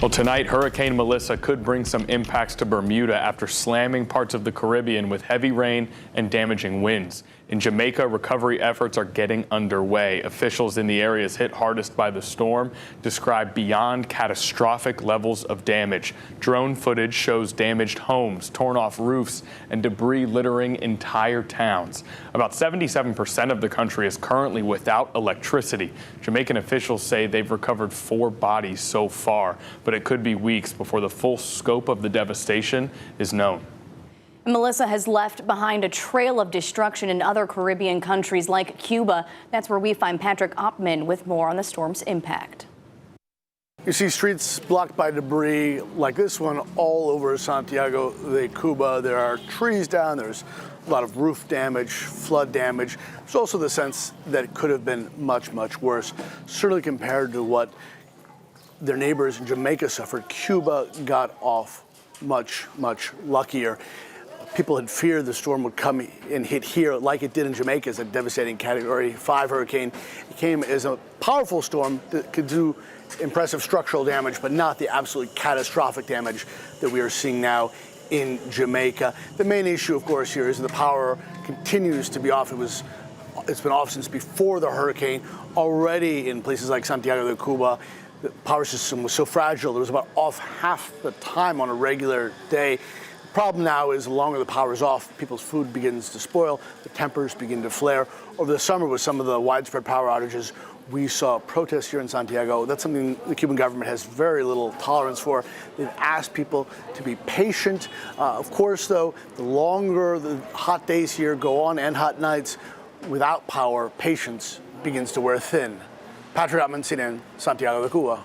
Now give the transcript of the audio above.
Well, tonight, Hurricane Melissa could bring some impacts to Bermuda after slamming parts of the Caribbean with heavy rain and damaging winds. In Jamaica, recovery efforts are getting underway. Officials in the areas hit hardest by the storm describe beyond catastrophic levels of damage. Drone footage shows damaged homes, torn off roofs, and debris littering entire towns. About 77% of the country is currently without electricity. Jamaican officials say they've recovered 4 bodies so far, but it could be weeks before the full scope of the devastation is known. Melissa has left behind a trail of destruction in other Caribbean countries like Cuba. That's where we find Patrick Opman with more on the storm's impact. You see streets blocked by debris like this one all over Santiago de Cuba. There are trees down, there's a lot of roof damage, flood damage. There's also the sense that it could have been much, much worse, certainly compared to what their neighbors in Jamaica suffered. Cuba got off much, much luckier. People had feared the storm would come and hit here like it did in Jamaica as a devastating Category 5 hurricane. It came as a powerful storm that could do impressive structural damage, but not the absolutely catastrophic damage that we are seeing now in Jamaica. The main issue, of course, here is the power continues to be off. It's been off since before the hurricane. Already in places like Santiago de Cuba, the power system was so fragile, it was about off half the time on a regular day. The problem now is the longer the power is off, people's food begins to spoil, the tempers begin to flare. Over the summer, with some of the widespread power outages, we saw protests here in Santiago. That's something the Cuban government has very little tolerance for. They've asked people to be patient. Of course, though, the longer the hot days here go on and hot nights without power, patience begins to wear thin. Patrick Opman, CNN, Santiago de Cuba.